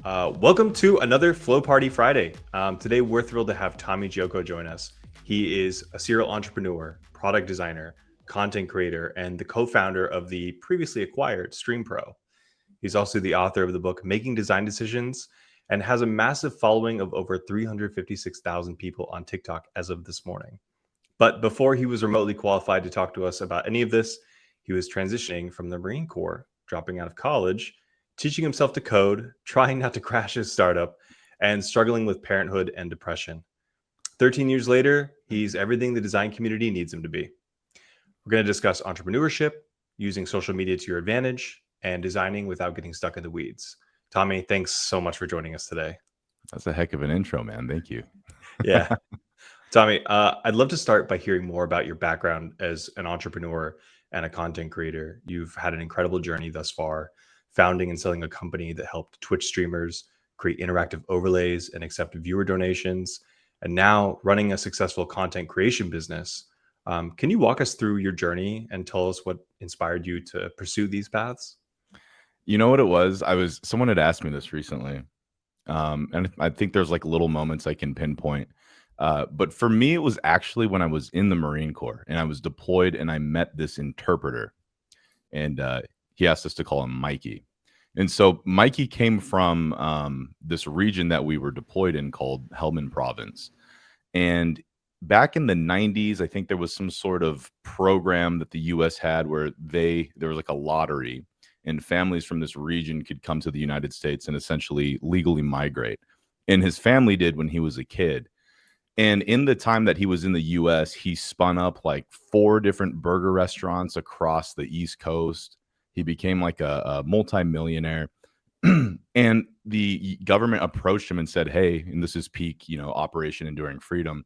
Welcome to another Flow Party Friday. Today, we're thrilled to have Tommy Geoco join us. He is a serial entrepreneur, product designer, content creator, and the co founder of the previously acquired StreamPro. He's also the author of the book Making Design Decisions and has a massive following of over 356,000 people on TikTok as of this morning. But before he was remotely qualified to talk to us about any of this, he was transitioning from the Marine Corps, dropping out of college, teaching himself to code, trying not to crash his startup, and struggling with parenthood and depression. 13 years later, he's everything the design community needs him to be. We're going to discuss entrepreneurship, using social media to your advantage, and designing without getting stuck in the weeds. Tommy, thanks so much for joining us today. That's a heck of an intro, man. Thank you. Yeah. Tommy, I'd love to start by hearing more about your background as an entrepreneur and a content creator. You've had an incredible journey thus far, founding and selling a company that helped Twitch streamers create interactive overlays and accept viewer donations, and now running a successful content creation business. Can you walk us through your journey and tell us what inspired you to pursue these paths? You know what it was? Someone had asked me this recently. And I think there's like little moments I can pinpoint. But for me, it was actually when I was in the Marine Corps and I was deployed and I met this interpreter. And he asked us to call him Mikey. And so Mikey came from this region that we were deployed in called Helmand Province. And back in the 90s, I think there was some sort of program that the US had where there was like a lottery and families from this region could come to the United States and essentially legally migrate. And his family did when he was a kid. And in the time that he was in the US, he spun up like 4 different burger restaurants across the East Coast. He became like a multimillionaire. And the government approached him and said, hey, and this is peak, Operation Enduring Freedom.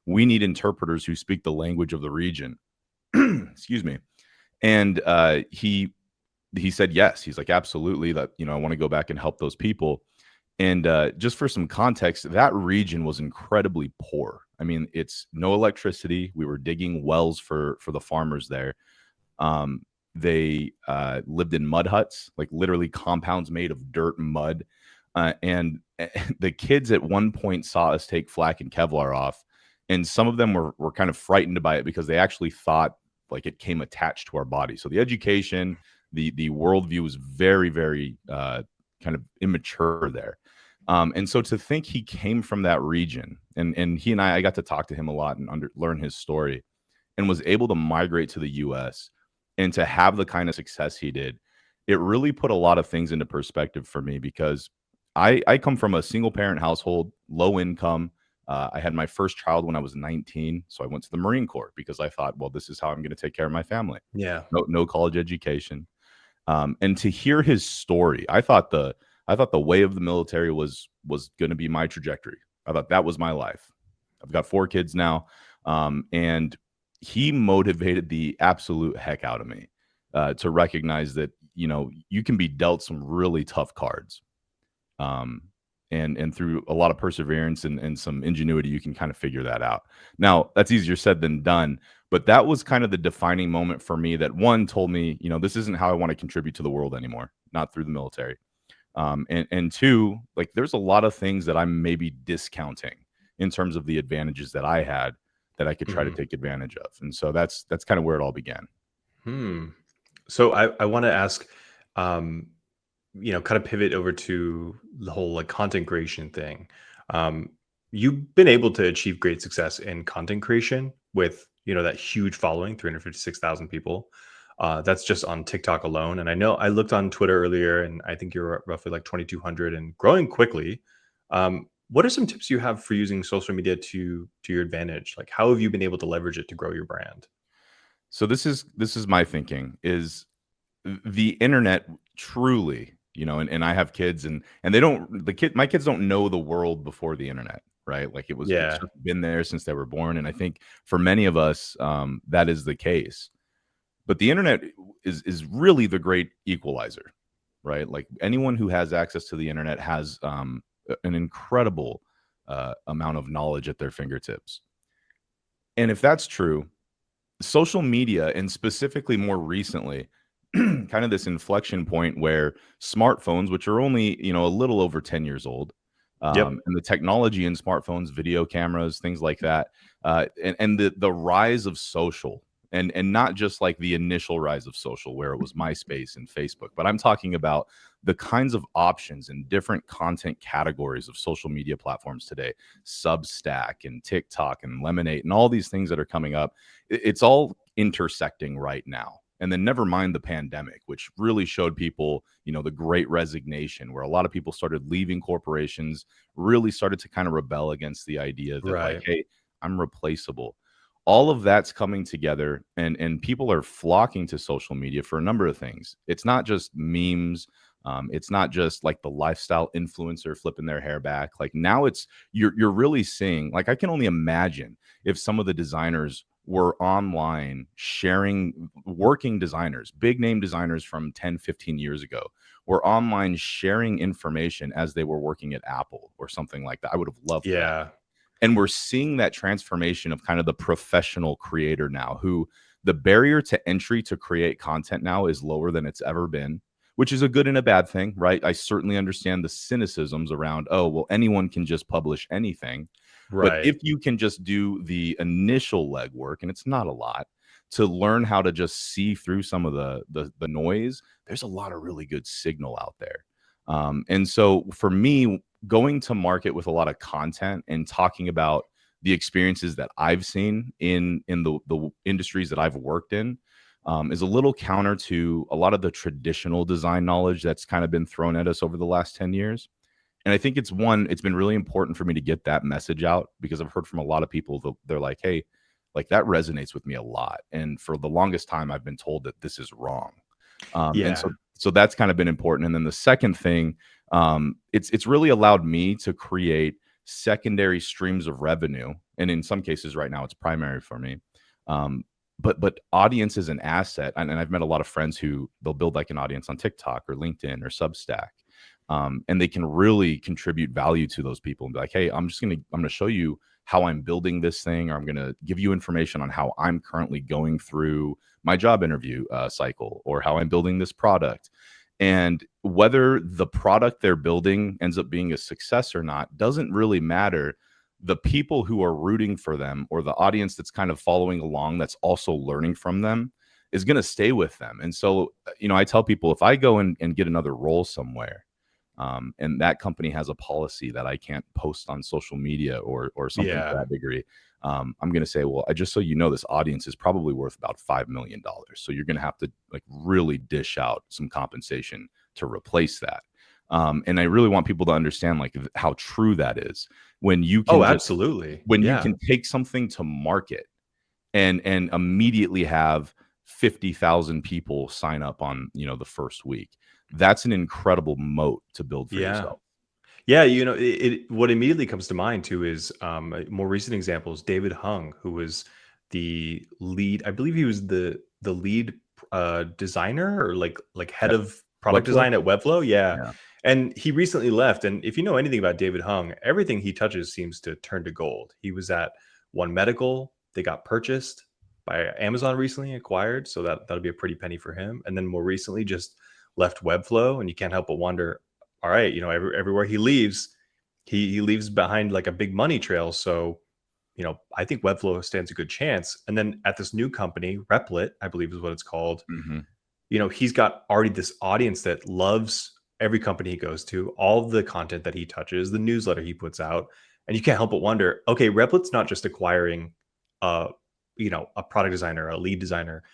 We need interpreters who speak the language of the region. Excuse me. And he said yes. He's like, absolutely, that I want to go back and help those people. And just for some context, that region was incredibly poor. I mean, it's no electricity. We were digging wells for the farmers there. They lived in mud huts, like literally compounds made of dirt and mud. And the kids at one point saw us take flak and Kevlar off. And some of them were kind of frightened by it because they actually thought like it came attached to our body. So the education, the worldview was very, very kind of immature there. And so to think he came from that region, and he and I got to talk to him a lot and learn his story, and was able to migrate to the US and to have the kind of success he did, it really put a lot of things into perspective for me because I come from a single parent household, low income. I had my first child when I was 19. So I went to the Marine Corps because I thought, well, this is how I'm going to take care of my family. Yeah. No college education. And to hear his story, I thought the way of the military was going to be my trajectory. I thought that was my life. I've got 4 kids now. And he motivated the absolute heck out of me to recognize that, you can be dealt some really tough cards. And through a lot of perseverance and some ingenuity, you can kind of figure that out. Now, that's easier said than done. But that was kind of the defining moment for me that one told me, this isn't how I want to contribute to the world anymore, not through the military. And two, like there's a lot of things that I'm maybe discounting in terms of the advantages that I had that I could try to take advantage of. And so that's kind of where it all began. So I want to ask, kind of pivot over to the whole like content creation thing. You've been able to achieve great success in content creation with, that huge following, 356,000 people. That's just on TikTok alone. And I know I looked on Twitter earlier and I think you're roughly like 2,200 and growing quickly. What are some tips you have for using social media to your advantage? Like how have you been able to leverage it to grow your brand? So this is my thinking is the internet truly, and I have kids and my kids don't know the world before the internet, right? Like it's Yeah. just been there since they were born. And I think for many of us, that is the case. But the internet is really the great equalizer, right? Like anyone who has access to the internet has an incredible amount of knowledge at their fingertips. And if that's true, social media, and specifically more recently, kind of this inflection point where smartphones, which are only, a little over 10 years old, Yep. and the technology in smartphones, video cameras, things like that, and the rise of social, and not just like the initial rise of social where it was MySpace and Facebook, but I'm talking about the kinds of options and different content categories of social media platforms today, Substack and TikTok and Lemonade and all these things that are coming up. It's all intersecting right now. And then never mind the pandemic, which really showed people, the great resignation, where a lot of people started leaving corporations, really started to kind of rebel against the idea that like, Right. hey, I'm replaceable. All of that's coming together, and people are flocking to social media for a number of things. It's not just memes. It's not just like the lifestyle influencer flipping their hair back. Like now you're really seeing, like, I can only imagine if some of the designers were online sharing, working designers, big name designers from 10, 15 years ago, were online sharing information as they were working at Apple or something like that. I would have loved that. Yeah. And we're seeing that transformation of kind of the professional creator now, who the barrier to entry to create content now is lower than it's ever been, which is a good and a bad thing, right? I certainly understand the cynicisms around, oh, well, anyone can just publish anything. But Right. if you can just do the initial legwork, and it's not a lot, to learn how to just see through some of the noise, there's a lot of really good signal out there. And so for me, going to market with a lot of content and talking about the experiences that I've seen in the industries that I've worked in, is a little counter to a lot of the traditional design knowledge that's kind of been thrown at us over the last 10 years. And I think it's been really important for me to get that message out, because I've heard from a lot of people that they're like, hey, like that resonates with me a lot. And for the longest time, I've been told that this is wrong. And Yeah. so that's kind of been important. And then the second thing, it's really allowed me to create secondary streams of revenue. And in some cases right now, it's primary for me. But audience is an asset. And I've met a lot of friends who they'll build like an audience on TikTok or LinkedIn or Substack. And they can really contribute value to those people and be like, hey, I'm going to show you how I'm building this thing, or I'm going to give you information on how I'm currently going through my job interview cycle, or how I'm building this product. And whether the product they're building ends up being a success or not doesn't really matter. The people who are rooting for them, or the audience that's kind of following along, that's also learning from them, is going to stay with them. And so, I tell people, if I go and get another role somewhere, and that company has a policy that I can't post on social media or something to Yeah. that degree, I'm going to say, well, I just so you know, this audience is probably worth about $5 million. So you're going to have to like really dish out some compensation to replace that. And I really want people to understand like how true that is when you Oh, can absolutely. when you Yeah. can take something to market and immediately have 50,000 people sign up on, the first week. That's an incredible moat to build for Yeah. yourself. Yeah, what immediately comes to mind too is a more recent examples. David Hung, who was the lead, I believe he was the lead designer, or like head At of product Webflow? design at Webflow. Yeah, Yeah. and he recently left. And if you know anything about David Hung, everything he touches seems to turn to gold. He was at One Medical; they got purchased by Amazon recently, acquired. So that'll be a pretty penny for him. And then more recently, just left Webflow, and you can't help but wonder, all right, everywhere he leaves, he leaves behind like a big money trail. So, I think Webflow stands a good chance. And then at this new company, Replit, I believe is what it's called, Mhm. he's got already this audience that loves every company he goes to, all the content that he touches, the newsletter he puts out. And you can't help but wonder, okay, Replit's not just acquiring uh, a product designer, a lead designer,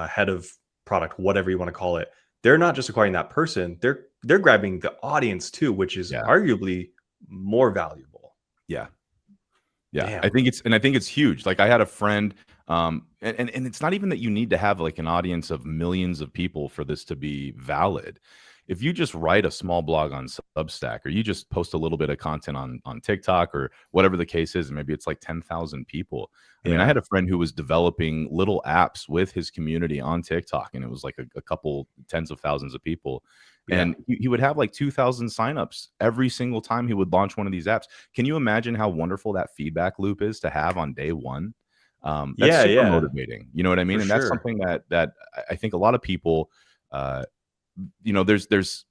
head of product, whatever you want to call it. They're not just acquiring that person, they're grabbing the audience too, which is Yeah. arguably more valuable. Yeah. Yeah. I Damn. think it's huge. Like I had a friend, and it's not even that you need to have like an audience of millions of people for this to be valid. If you just write a small blog on Substack, or you just post a little bit of content on TikTok or whatever the case is, and maybe it's like 10,000 people. I mean, I Yeah. had a friend who was developing little apps with his community on TikTok, and it was like a couple tens of thousands of people. Yeah. And he would have like 2,000 signups every single time he would launch one of these apps. Can you imagine how wonderful that feedback loop is to have on day one? That's Yeah. super Yeah. motivating. You know what I For mean? And that's sure. something that I think a lot of people, uh, there's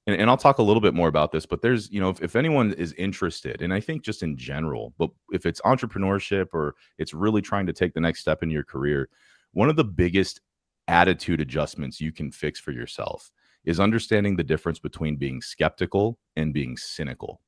and I'll talk a little bit more about this, but there's, if anyone is interested, and I think just in general, but if it's entrepreneurship or it's really trying to take the next step in your career, one of the biggest attitude adjustments you can fix for yourself is understanding the difference between being skeptical and being cynical.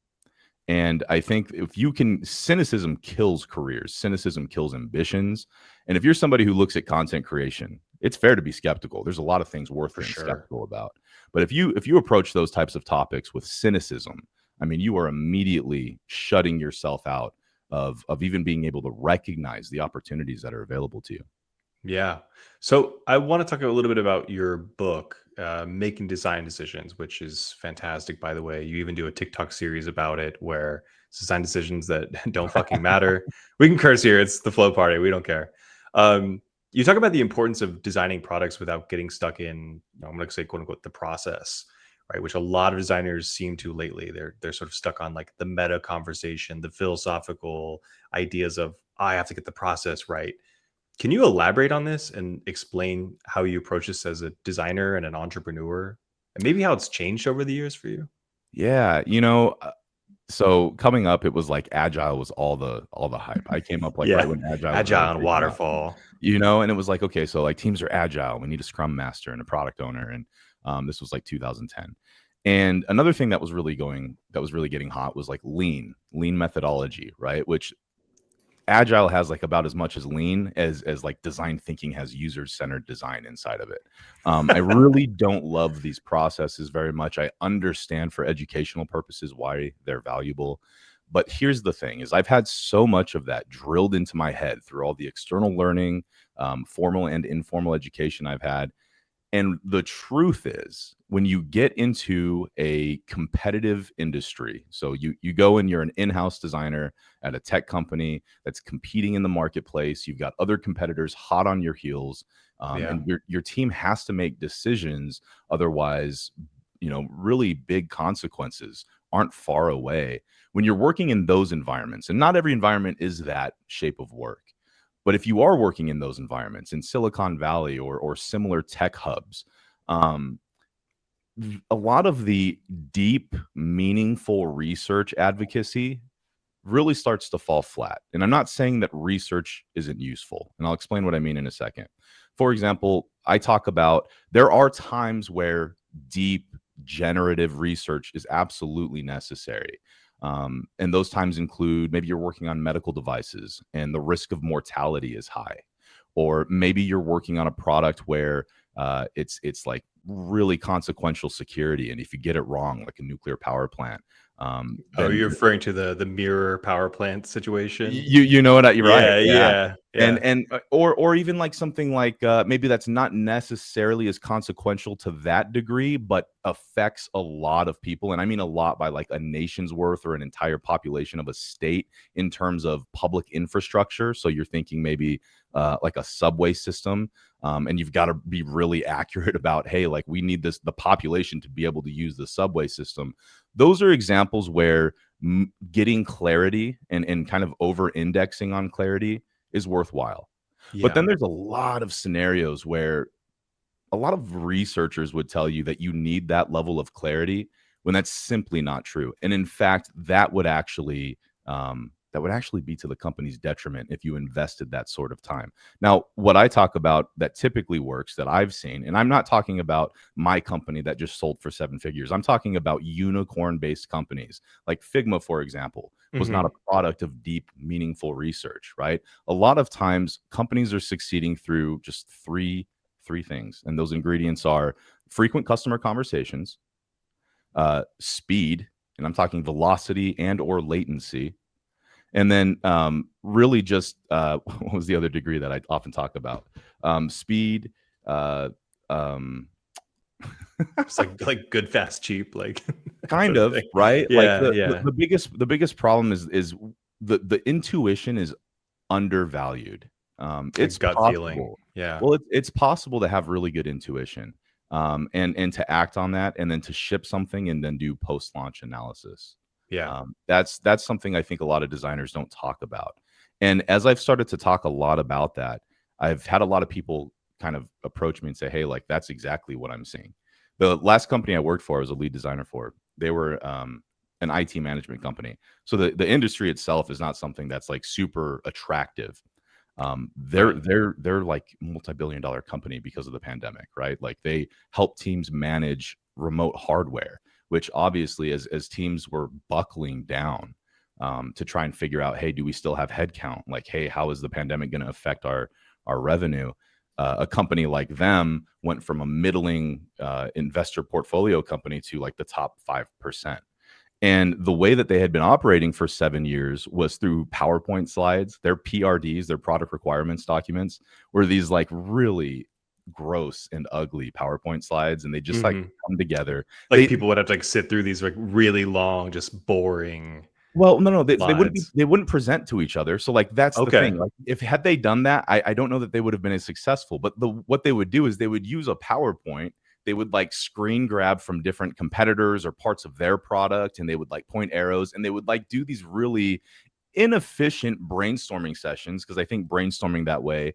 And I think if you can, cynicism kills careers, cynicism kills ambitions. And if you're somebody who looks at content creation, it's fair to be skeptical. There's a lot of things worth For being sure. skeptical about. But if you approach those types of topics with cynicism, I mean, you are immediately shutting yourself out of even being able to recognize the opportunities that are available to you. Yeah. So I want to talk a little bit about your book, Making Design Decisions, which is fantastic, by the way. You even do a TikTok series about it where it's design decisions that don't fucking matter. We can curse here. It's the flow party. We don't care. You talk about the importance of designing products without getting stuck in, I'm going to say, quote unquote, the process, right? Which a lot of designers seem to lately. They're sort of stuck on like the meta conversation, the philosophical ideas of, I have to get the process right. Can you elaborate on this and explain how you approach this as a designer and an entrepreneur, and maybe how it's changed over the years for you? Yeah, so coming up, it was like agile was all the hype. I came up like right Yeah, when agile was really agile and taking off. waterfall. And it was like, okay, so like teams are agile. We need a scrum master and a product owner. And this was like 2010. And another thing that was really getting hot was like lean methodology, right? Which agile has like about as much as lean as like design thinking has user-centered design inside of it. I really don't love these processes very much. I understand for educational purposes why they're valuable. But here's the thing is I've had so much of that drilled into my head through all the external learning, formal and informal education I've had. And the truth is, when you get into a competitive industry, so you go and you're an in-house designer at a tech company that's competing in the marketplace, you've got other competitors hot on your heels, Yeah, and your team has to make decisions. Otherwise, really big consequences aren't far away. When you're working in those environments, and not every environment is that shape of work. But if you are working in those environments in Silicon Valley or similar tech hubs, um, a lot of the deep, meaningful research advocacy really starts to fall flat. And I'm not saying that research isn't useful, and I'll explain what I mean in a second. For example, I talk about there are times where deep generative research is absolutely necessary. And those times include maybe you're working on medical devices and the risk of mortality is high, or maybe you're working on a product where it's like really consequential security, and if you get it wrong, like a nuclear power plant, oh, then you're referring to the mirror power plant situation. you know what? You're right. Yeah, Yeah. yeah, And yeah, or even like something like maybe that's not necessarily as consequential to that degree, but affects a lot of people. And I mean a lot by like a nation's worth or an entire population of a state in terms of public infrastructure. So you're thinking maybe like a subway system. And you've got to be really accurate about, hey, like we need the population to be able to use the subway system. Those are examples where getting clarity and kind of over indexing on clarity is worthwhile. But yeah, then there's a lot of scenarios where a lot of researchers would tell you that you need that level of clarity when that's simply not true. And in fact, that would actually be to the company's detriment if you invested that sort of time. Now, what I talk about that typically works that I've seen, and I'm not talking about my company that just sold for 7 figures. I'm talking about unicorn-based companies like Figma, for example, was not a hmm, product of deep, meaningful research, right? A lot of times companies are succeeding through just three things, and those ingredients are frequent customer conversations, speed, and I'm talking velocity and or latency, and then really just what was the other degree that I often talk about? Speed. Uh, um, it's like good, fast, cheap, like kind sort of of thing. right. Like Yeah, yeah, the biggest problem is the intuition is undervalued. like It's gut feeling. possible. Yeah, Well, it's possible to have really good intuition, and to act on that, and then to ship something, and then do post launch analysis. yeah, That's something I think a lot of designers don't talk about. And as I've started to talk a lot about that, I've had a lot of people kind of approach me and say, hey, like that's exactly what I'm seeing. The last company I worked for, I was a lead designer for. They were an IT management company. So the industry itself is not something that's like super attractive. Right. They're like multi-billion-dollar company because of the pandemic, right? Like they help teams manage remote hardware, which obviously as teams were buckling down to try and figure out, hey, do we still have headcount? Like, hey, how is the pandemic going to affect our revenue? A company like them went from a middling investor portfolio company to like the top 5%. And the way that they had been operating for 7 years was through PowerPoint slides. Their PRDs, their product requirements documents, were these like really gross and ugly PowerPoint slides, and they just like Hmm. come together. Like They people would have to like sit through these like really long, just boring Well, no, slides. they wouldn't present to each other. So like that's the Okay. thing. Like if had they done that, I don't know that they would have been as successful. But what they would do is they would use a PowerPoint. They would like screen grab from different competitors or parts of their product, and they would like point arrows, and they would like do these really inefficient brainstorming sessions, because I think brainstorming that way,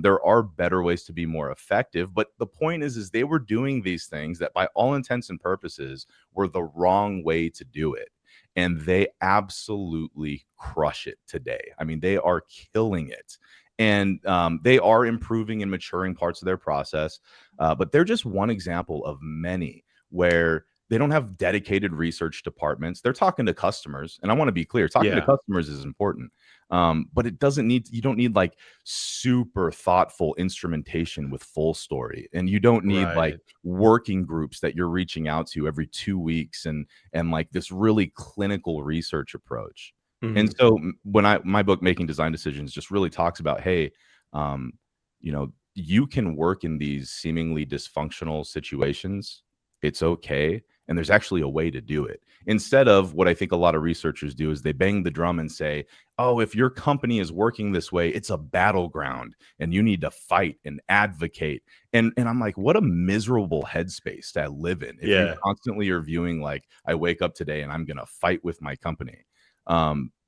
there are better ways to be more effective. But the point is they were doing these things that by all intents and purposes were the wrong way to do it, and they absolutely crush it today. I mean, they are killing it. And they are improving and maturing parts of their process, but they're just one example of many where they don't have dedicated research departments. They're talking to customers, and I want to be clear: talking to Yeah. customers is important, but it doesn't need. You don't need like super thoughtful instrumentation with full story, and you don't need like Right. working groups that you're reaching out to every 2 weeks and like this really clinical research approach. And Hmm. so when my book Making Design Decisions just really talks about, hey, um, you can work in these seemingly dysfunctional situations. It's okay. And there's actually a way to do it. Instead of what I think a lot of researchers do is they bang the drum and say, oh, if your company is working this way, it's a battleground and you need to fight and advocate. And I'm like, what a miserable headspace to live in if you Yeah. constantly are viewing like, I wake up today and I'm gonna fight with my company.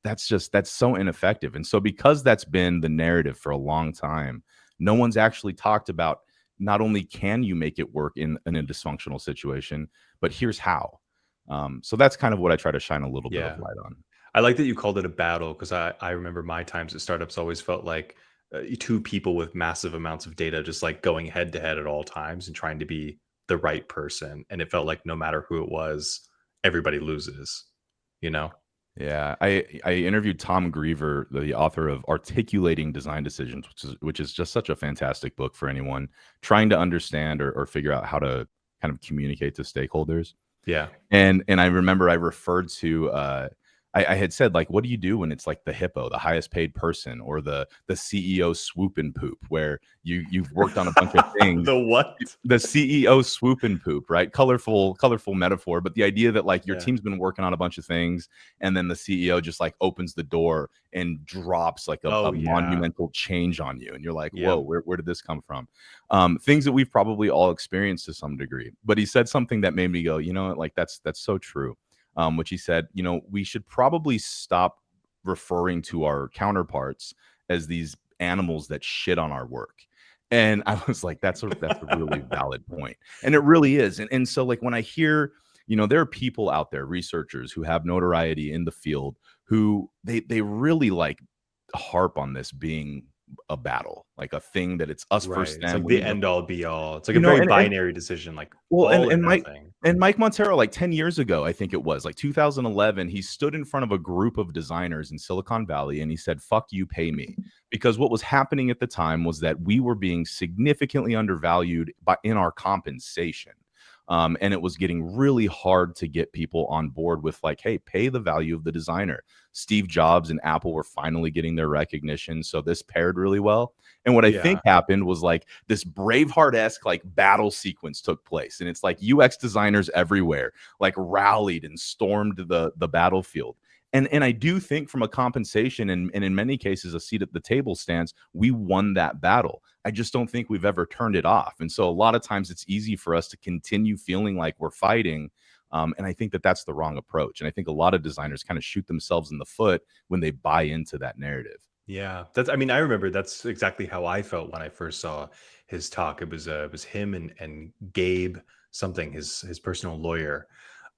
That's so ineffective. And so because that's been the narrative for a long time, no one's actually talked about not only can you make it work in a dysfunctional situation, but here's how. So that's kind of what I try to shine a little bit of Yeah. light on. I like that you called it a battle because I remember my times at startups always felt like two people with massive amounts of data just like going head to head at all times and trying to be the right person. And it felt like no matter who it was, everybody loses, you know? Yeah, I interviewed Tom Griever, the author of Articulating Design Decisions, which is just such a fantastic book for anyone trying to understand or figure out how to kind of communicate to stakeholders. Yeah. And I remember I referred to I had said like, what do you do when it's like the hippo, the highest paid person, or the CEO swoop and poop, where you've worked on a bunch of things. The what? The CEO swoop and poop, right? Colorful metaphor, but the idea that like your Yeah. team's been working on a bunch of things, and then the CEO just like opens the door and drops like a Oh, yeah. monumental change on you, and you're like, whoa, Yep. where did this come from? Things that we've probably all experienced to some degree. But he said something that made me go, you know what, like that's so true. Which he said, we should probably stop referring to our counterparts as these animals that shit on our work. And I was like, that's a really valid point. And it really is. And so like when I hear, there are people out there, researchers who have notoriety in the field who they really like harp on this being a battle, like a thing that it's us Right. versus It's them. like We the need to, end all be all. It's like a you know, very and binary decision, like well, all or nothing. And Mike Montero, like 10 years ago, I think it was like 2011, he stood in front of a group of designers in Silicon Valley and he said, fuck you, pay me. Because what was happening at the time was that we were being significantly undervalued in our compensation. And it was getting really hard to get people on board with like, hey, pay the value of the designer. Steve Jobs and Apple were finally getting their recognition. So this paired really well. And what I think Yeah. happened was like this Braveheart-esque like battle sequence took place. And it's like UX designers everywhere like rallied and stormed the battlefield. And I do think from a compensation and in many cases a seat at the table stance, we won that battle. I just don't think we've ever turned it off. And so a lot of times it's easy for us to continue feeling like we're fighting. And I think that that's the wrong approach. And I think a lot of designers kind of shoot themselves in the foot when they buy into that narrative. Yeah. I mean, I remember that's exactly how I felt when I first saw his talk. It was him and Gabe something, his personal lawyer.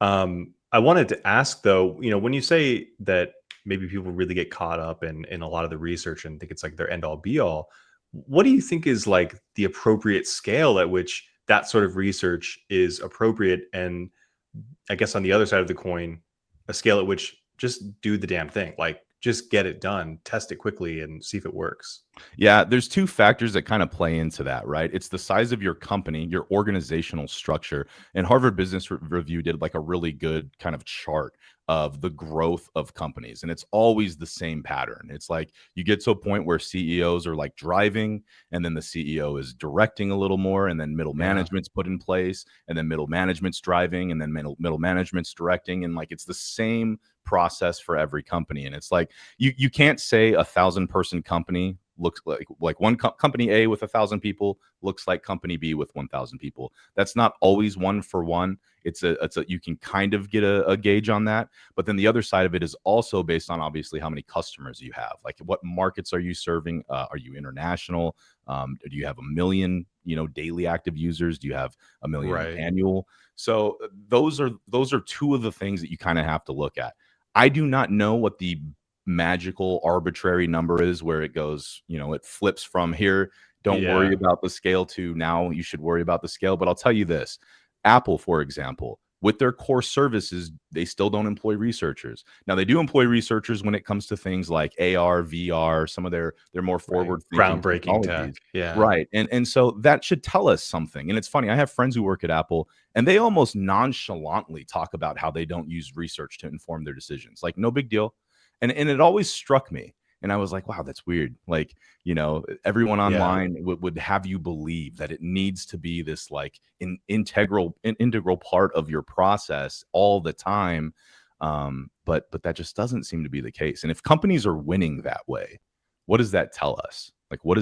I wanted to ask though, when you say that maybe people really get caught up in a lot of the research and think it's like their end all be all, what do you think is like the appropriate scale at which that sort of research is appropriate? And I guess on the other side of the coin, a scale at which just do the damn thing, like just get it done, test it quickly, and see if it works. Yeah, there's two factors that kind of play into that, right? It's the size of your company, your organizational structure. And Harvard Business Review did like a really good kind of chart of the growth of companies. And it's always the same pattern. It's like you get to a point where CEOs are like driving, and then the CEO is directing a little more, and then middle Yeah. management's put in place, and then middle management's driving, and then middle management's directing. And like it's the same process for every company. And it's like you can't say 1,000-person company looks like one company A with 1,000 people looks like company B with 1,000 people. That's not always one for one. It's a you can kind of get a gauge on that, but then the other side of it is also based on obviously how many customers you have. Like what markets are you serving? Are you international? Do you have a million daily active users? Do you have a million Right. annual? So those are two of the things that you kind of have to look at. I do not know what the magical arbitrary number is where it goes, it flips from here, don't worry Yeah. about the scale, to now you should worry about the scale. But I'll tell you this, Apple, for example, with their core services, they still don't employ researchers. Now they do employ researchers when it comes to things like AR, VR, some of their more Right. forward thinking Groundbreaking tech. technologies. Yeah. Right. And so that should tell us something. And it's funny, I have friends who work at Apple, and they almost nonchalantly talk about how they don't use research to inform their decisions. Like, no big deal. And it always struck me. And I was like, wow, that's weird. Like, everyone Yeah. online would have you believe that it needs to be this like integral part of your process all the time. But that just doesn't seem to be the case. And if companies are winning that way, what does that tell us? Like, what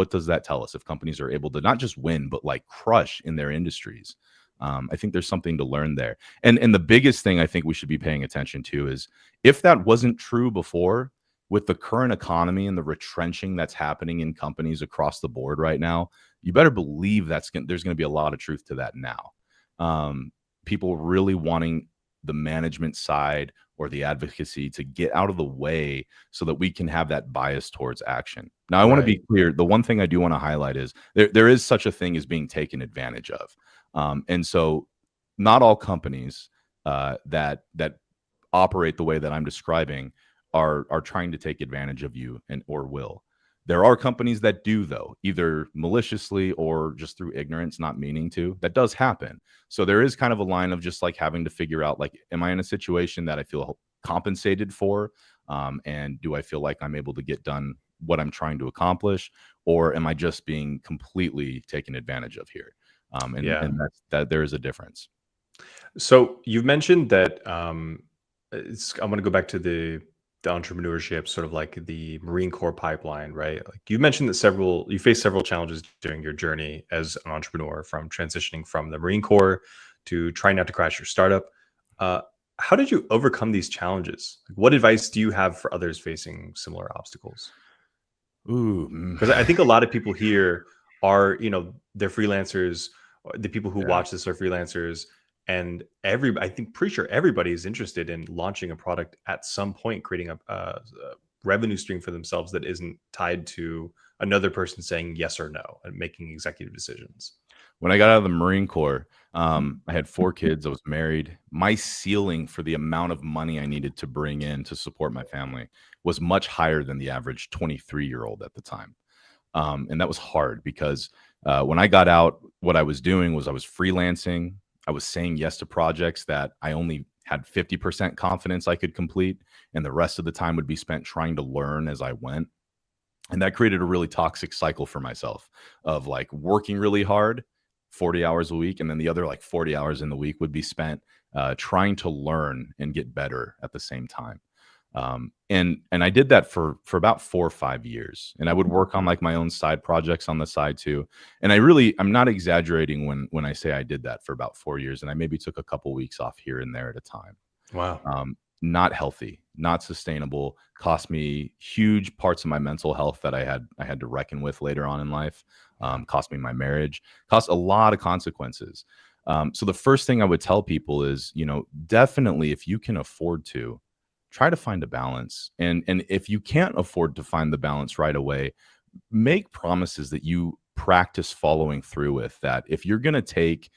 does that tell us if companies are able to not just win, but like crush in their industries? I think there's something to learn there. And the biggest thing I think we should be paying attention to is, if that wasn't true before, with the current economy and the retrenching that's happening in companies across the board right now, you better believe there's going to be a lot of truth to that now. People really wanting the management side or the advocacy to get out of the way so that we can have that bias towards action. Now, I want to be Right. clear. The one thing I do want to highlight is there is such a thing as being taken advantage of. And so not all companies that operate the way that I'm describing are trying to take advantage of you and or will. There are companies that do, though, either maliciously or just through ignorance, not meaning to. That does happen. So there is kind of a line of just like having to figure out, like, am I in a situation that I feel compensated for? And do I feel like I'm able to get done what I'm trying to accomplish? Or am I just being completely taken advantage of here? Yeah. And that there is a difference. So you've mentioned that I'm going to go back to the entrepreneurship, sort of like the Marine Corps pipeline, right? Like you mentioned that you faced several challenges during your journey as an entrepreneur, from transitioning from the Marine Corps to trying not to crash your startup. Uh, how did you overcome these challenges? Like, what advice do you have for others facing similar obstacles? Ooh, Because I think a lot of people here are, they're freelancers. Or the people who yeah. watch this are freelancers, and I think pretty sure everybody is interested in launching a product at some point, creating a revenue stream for themselves that isn't tied to another person saying yes or no and making executive decisions. When I got out of the Marine Corps, I had 4 kids. I was married. My ceiling for the amount of money I needed to bring in to support my family was much higher than the average 23-year-old at the time. And that was hard because when I got out, what I was doing was I was freelancing. I was saying yes to projects that I only had 50% confidence I could complete, and the rest of the time would be spent trying to learn as I went. And that created a really toxic cycle for myself of like working really hard 40 hours a week, and then the other like 40 hours in the week would be spent trying to learn and get better at the same time. And I did that for about 4 or 5 years, and I would work on like my own side projects on the side too. And I'm not exaggerating when I say I did that for about 4 years, and I maybe took a couple weeks off here and there at a time. Wow. um, not healthy, not sustainable, cost me huge parts of my mental health that I had to reckon with later on in life. Yeah. Cost me my marriage, cost a lot of consequences. So the first thing I would tell people is, definitely if you can afford to, try to find a balance. And if you can't afford to find the balance right away, make promises that you practice following through with. That if you're going to take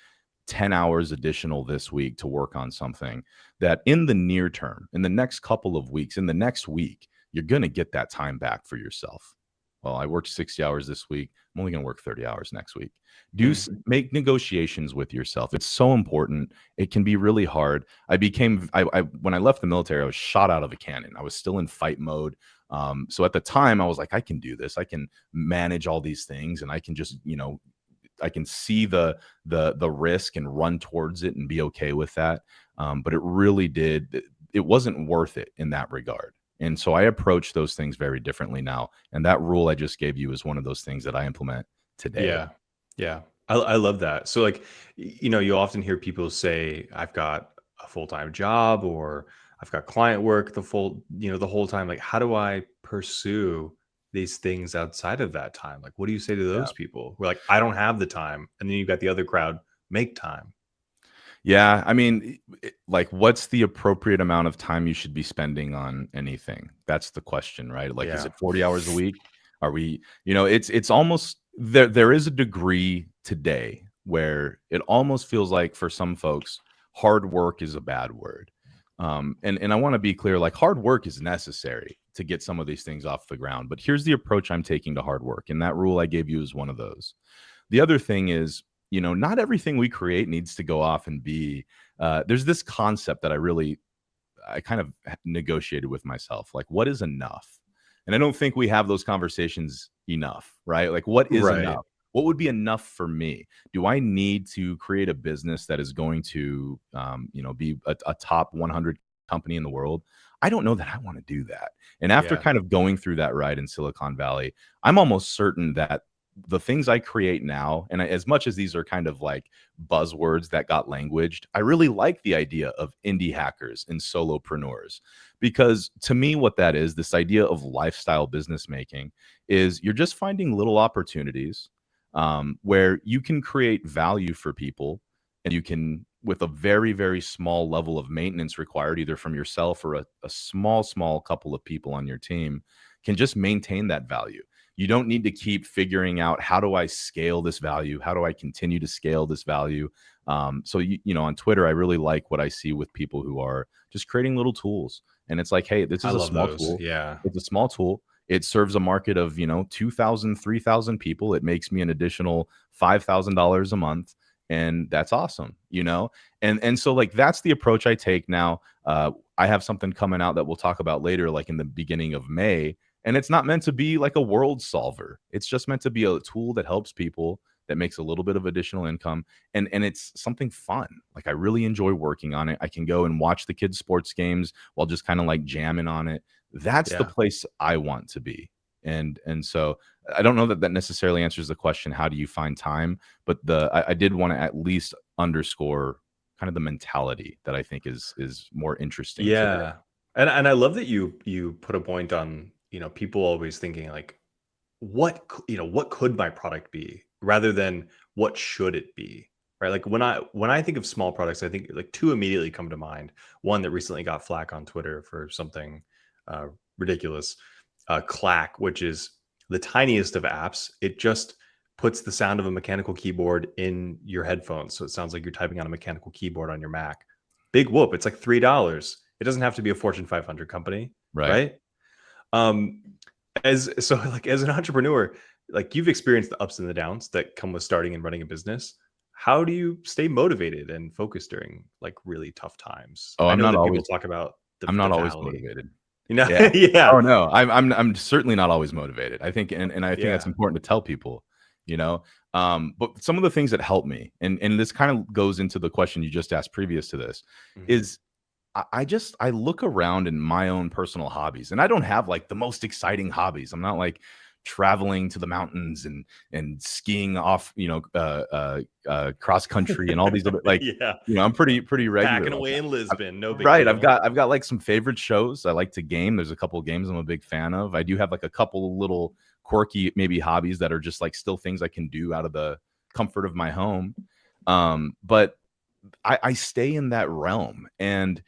10 hours additional this week to work on something, that in the near term, in the next couple of weeks, in the next week, you're going to get that time back for yourself. Well, I worked 60 hours this week. I'm only going to work 30 hours next week. Mhm. Make negotiations with yourself. It's so important. It can be really hard. When I left the military, I was shot out of a cannon. I was still in fight mode. So at the time I was like, I can do this. I can manage all these things, and I can just, I can see the risk and run towards it and be okay with that. But it really did. It wasn't worth it in that regard. And so I approach those things very differently now. And that rule I just gave you is one of those things that I implement today. Yeah. Yeah. I love that. So like, you often hear people say, I've got a full-time job or I've got client work the whole time. Like, how do I pursue these things outside of that time? Like, what do you say to Yeah. those people who are like, I don't have the time? And then you've got the other crowd, make time. Yeah, I mean, like, what's the appropriate amount of time you should be spending on anything? That's the question, right? Like, is Yeah. it 40 hours a week? Are we, it's almost there is a degree today where it almost feels like for some folks, hard work is a bad word. And I want to be clear, like, hard work is necessary to get some of these things off the ground. But here's the approach I'm taking to hard work, and that rule I gave you is one of those. The other thing is, not everything we create needs to go off and be. There's this concept that I kind of negotiated with myself, like, what is enough? And I don't think we have those conversations enough, right? Like, what is Right. enough? What would be enough for me? Do I need to create a business that is going to, be a top 100 company in the world? I don't know that I want to do that. And after Yeah. kind of going through that ride in Silicon Valley, I'm almost certain that the things I create now, and as much as these are kind of like buzzwords that got languaged, I really like the idea of indie hackers and solopreneurs, because to me, what that is, this idea of lifestyle business making, is you're just finding little opportunities where you can create value for people, and you can, with a very, very small level of maintenance required, either from yourself or a small couple of people on your team, can just maintain that value. You don't need to keep figuring out, how do I scale this value? How do I continue to scale this value? So on Twitter, I really like what I see with people who are just creating little tools. And it's like, hey, this I is a love small those. tool. Yeah. It's a small tool. It serves a market of, 2,000, 3,000 people. It makes me an additional $5,000 a month. And that's awesome, And so, like, that's the approach I take now. I have something coming out that we'll talk about later, like in the beginning of May, and it's not meant to be like a world solver. It's just meant to be a tool that helps people, that makes a little bit of additional income. And it's something fun. Like, I really enjoy working on it. I can go and watch the kids' sports games while just kind of like jamming on it. That's the Yeah. place I want to be. And so I don't know that that necessarily answers the question, how do you find time? But I did want to at least underscore kind of the mentality that I think is more interesting today. Yeah. And I love that you put a point on, people always thinking like, what could my product be rather than what should it be, right? Like when I think of small products, I think like two immediately come to mind. One that recently got flack on Twitter for something uh, ridiculous, Clack, which is the tiniest of apps. It just puts the sound of a mechanical keyboard in your headphones, so it sounds like you're typing on a mechanical keyboard on your Mac. Big whoop! It's like $3. It doesn't have to be a Fortune 500 company, Right. right? Um, as so like as an entrepreneur, like you've experienced the ups and the downs that come with starting and running a business. How do you stay motivated and focused during like really tough times? Oh, I know that people talk about I'm the not always valley. motivated. You know, Yeah. yeah, Oh, no. I'm certainly not always motivated. I think, and I think that's yeah. important to tell people, you know? But some of the things that help me, and this kind of goes into the question you just asked previous to this, Mhm. is I look around in my own personal hobbies, and I don't have like the most exciting hobbies. I'm not like traveling to the mountains and skiing off, cross country and all these other, like, Yeah. I'm pretty regular Packing about away that. in Lisbon, no big Right. deal. I've got like some favorite shows. I like to game. There's a couple of games I'm a big fan of. I do have like a couple of little quirky maybe hobbies that are just like still things I can do out of the comfort of my home. But I stay in that realm, and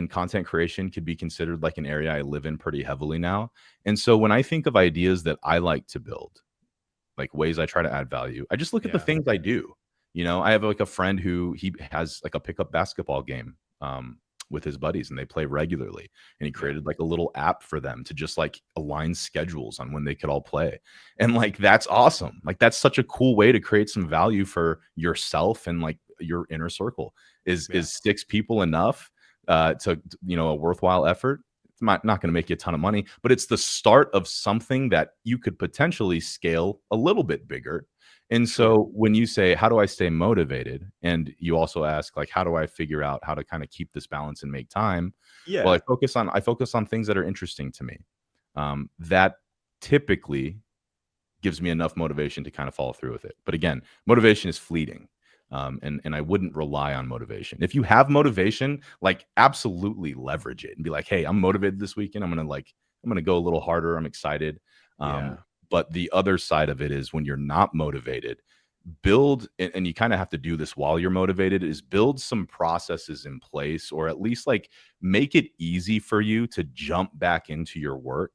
content creation could be considered like an area I live in pretty heavily now. And so when I think of ideas that I like to build, like ways I try to add value, I just look at the Yeah. things I do. I have like a friend who he has like a pickup basketball game with his buddies, and they play regularly. And he Yeah. created like a little app for them to just like align schedules on when they could all play. And like that's awesome. Like that's such a cool way to create some value for yourself and like your inner circle. Yeah. Is 6 people enough to a worthwhile effort? It's not going to make you a ton of money, but it's the start of something that you could potentially scale a little bit bigger. And Sure. so when you say, how do I stay motivated? And you also ask, like, how do I figure out how to kind of keep this balance and make time? Well, Yeah. I focus on things that are interesting to me. That typically gives me enough motivation to kind of follow through with it. But again, motivation is fleeting. And I wouldn't rely on motivation. If you have motivation, like absolutely leverage it and be like, hey, I'm motivated this weekend. I'm gonna go a little harder. I'm excited. Yeah. But the other side of it is when you're not motivated, build, and you kind of have to do this while you're motivated, is build some processes in place, or at least like make it easy for you to jump back into your work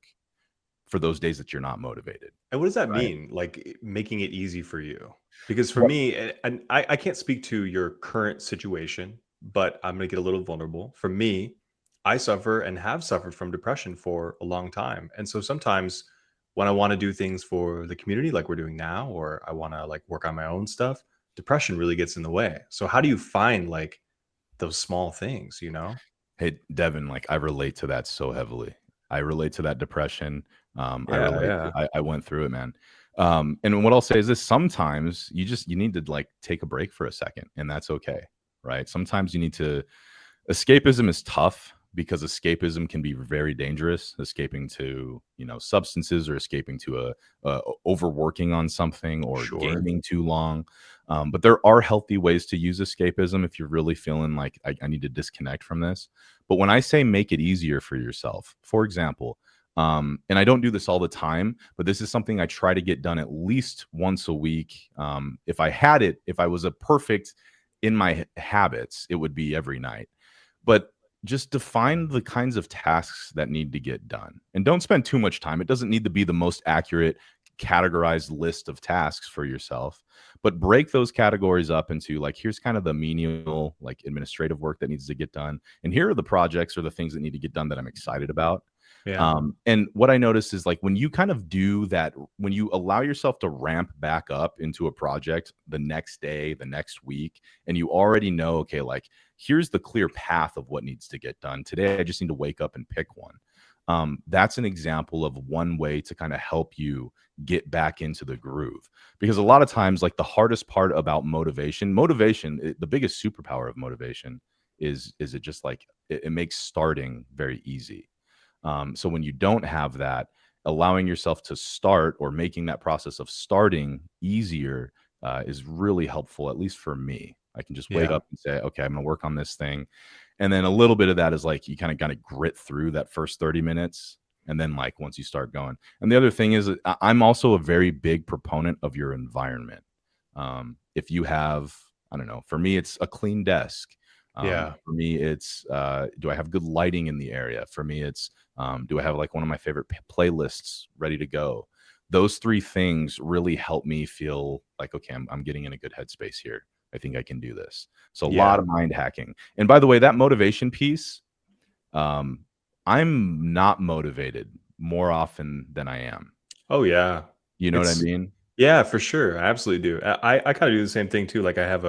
for those days that you're not motivated. And what does that Right. mean? Like making it easy for you? Because for Well, me, and I can't speak to your current situation, but I'm gonna get a little vulnerable. For me, I suffer and have suffered from depression for a long time. And so sometimes when I want to do things for the community like we're doing now, or I want to like work on my own stuff, depression really gets in the way. So how do you find like those small things, you know? hey, Devin, like I relate to that so heavily. I relate to that depression. I Yeah, relate to, yeah. I went through it, man. And what I'll say is this: sometimes you need to like take a break for a second, and that's okay, right? Sometimes you need to. Escapism is tough because escapism can be very dangerous. Escaping to substances, or escaping to a overworking on something, or Sure. gaming too long. But there are healthy ways to use escapism if you're really feeling like I need to disconnect from this. But when I say make it easier for yourself, for example, and I don't do this all the time, but this is something I try to get done at least once a week. If I was a perfect in my habits, it would be every night. But just define the kinds of tasks that need to get done, and don't spend too much time. It doesn't need to be the most accurate categorized list of tasks for yourself, but break those categories up into like, here's kind of the menial, like administrative work that needs to get done, and here are the projects or the things that need to get done that I'm excited about. Yeah. And what I noticed is like when you kind of do that, when you allow yourself to ramp back up into a project the next day, the next week, and you already know, okay, like here's the clear path of what needs to get done today. I just need to wake up and pick one. That's an example of one way to kind of help you get back into the groove. Because a lot of times, like the hardest part about the biggest superpower of motivation is it just like it makes starting very easy. So when you don't have that, allowing yourself to start, or making that process of starting easier, is really helpful, at least for me. I can just wake Yeah. up and say, okay, I'm going to work on this thing. And then a little bit of that is like you kind of got to grit through that first 30 minutes. And then, like, once you start going. And the other thing is, I'm also a very big proponent of your environment. If you have, I don't know, for me, it's a clean desk. Yeah. For me, it's do I have good lighting in the area? For me, it's do I have like one of my favorite playlists ready to go? Those three things really help me feel like, okay, I'm getting in a good headspace here. I think I can do this. So a lot Yeah. of mind hacking. And by the way, that motivation piece, um, I'm not motivated more often than I am. Oh yeah. You know what I It's mean? Yeah, for sure. I absolutely do. I kind of do the same thing too. Like I have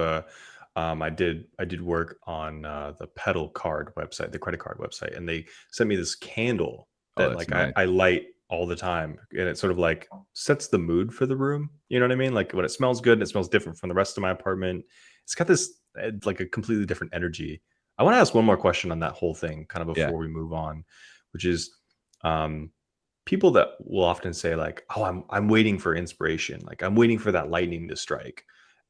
I did work on the pedal card website, the credit card website, and they sent me this candle Oh, that that's like nice. I light all the time, and it sort of like sets the mood for the room. You know what I mean? Like when it smells good, and it smells different from the rest of my apartment. It's got this like a completely different energy. I want to ask one more question on that whole thing, kind of Yeah. before we move on, which is, um, people that will often say like, "Oh, I'm waiting for inspiration. Like I'm waiting for that lightning to strike."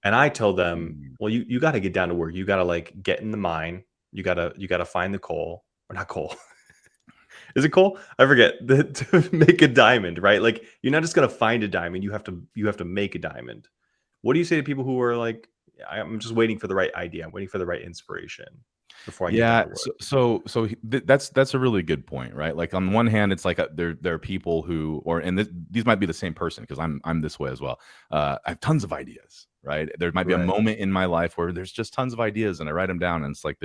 And I tell them, Mm. "Well, you got to get down to work. You got to like get in the mine. You got to find the coal or not coal. Is it coal? I forget. To make a diamond, right? Like you're not just going to find a diamond. You have to make a diamond. What do you say to people who are like, I'm just waiting for the right idea. I'm waiting for the right inspiration before I get down Yeah, to work." that's a really good point, right? Like on one hand, it's like there are people who, or and these might be the same person because I'm this way as well. I have tons of ideas, right? There might be a Right. moment in my life where there's just tons of ideas, and I write them down, and it's like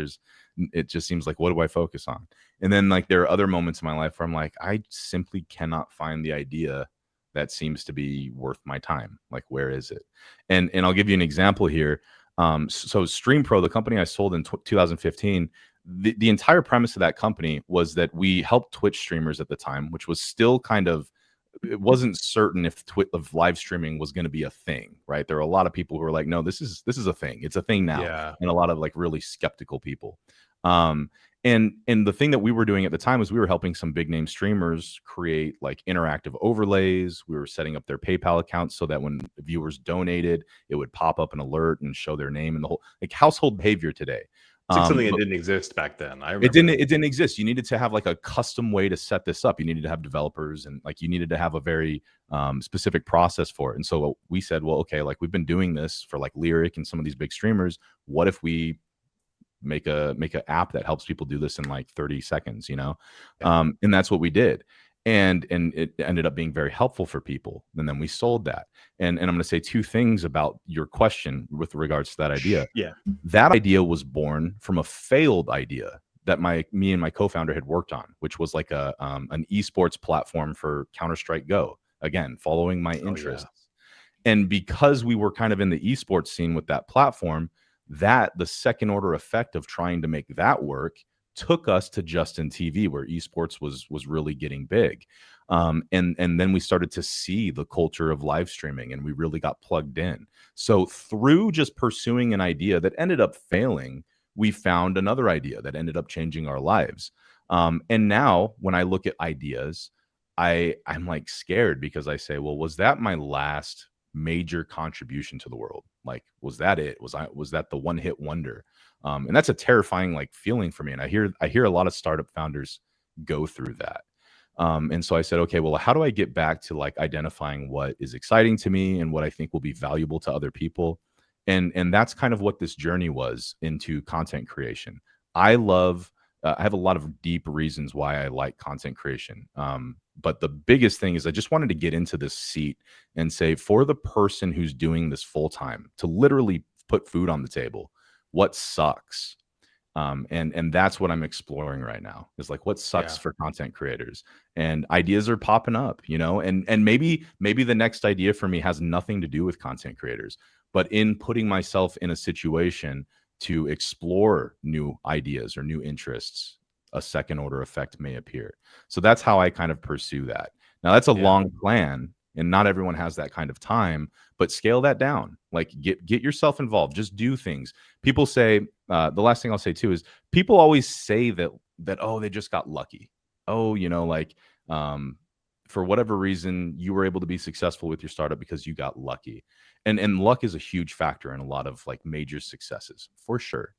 it just seems like what do I focus on? And then like there are other moments in my life where I'm like I simply cannot find the idea that seems to be worth my time. Like where is it? And I'll give you an example here. So Stream Pro, the company I sold in 2015, the entire premise of that company was that we helped Twitch streamers at the time, which was still kind of, it wasn't certain if of live streaming was going to be a thing, right? There were a lot of people who were like, no, this is a thing. It's a thing now, Yeah. and a lot of like really skeptical people. Um, and the thing that we were doing at the time was we were helping some big name streamers create like interactive overlays. We were setting up their PayPal accounts so that when viewers donated, it would pop up an alert and show their name and the whole like household behavior today. It's like something that But didn't exist back then. I it remember didn't that. it didn't exist. You needed to have like a custom way to set this up. You needed to have developers and like you needed to have a very specific process for it. And so we said, well, okay, like we've been doing this for like Lyric and some of these big streamers. What if we make a app that helps people do this in like 30 seconds, you know? Yeah. And that's what we did. And it ended up being very helpful for people. And then we sold that. And I'm going to say two things about your question with regards to that idea. Yeah. That idea was born from a failed idea that me and my co-founder had worked on, which was like an esports platform for Counter-Strike Go. Again, following my Oh yeah. interests. And because we were kind of in the esports scene with that platform, that the second order effect of trying to make that work took us to Justin TV, where esports was really getting big. And then we started to see the culture of live streaming, and we really got plugged in. So through just pursuing an idea that ended up failing, we found another idea that ended up changing our lives. And now when I look at ideas, I'm like scared because I say, well, was that my last major contribution to the world? Like, was that it? Was that the one hit wonder? And that's a terrifying like feeling for me. And I hear a lot of startup founders go through that. And so I said, okay, well, how do I get back to like identifying what is exciting to me and what I think will be valuable to other people? And that's kind of what this journey was into content creation. I love I have a lot of deep reasons why I like content creation. But the biggest thing is I just wanted to get into this seat and say, for the person who's doing this full time, to literally put food on the table, what sucks? And that's what I'm exploring right now is like what sucks Yeah. for content creators, and ideas are popping up, you know, and maybe the next idea for me has nothing to do with content creators, but in putting myself in a situation to explore new ideas or new interests, a second order effect may appear. So that's how I kind of pursue that. Now that's a Yeah. long plan, and not everyone has that kind of time, but scale that down. Like get yourself involved. Just do things. People say the last thing I'll say too is people always say that oh, they just got lucky. Oh, you know, like for whatever reason you were able to be successful with your startup because you got lucky. And luck is a huge factor in a lot of like major successes for sure.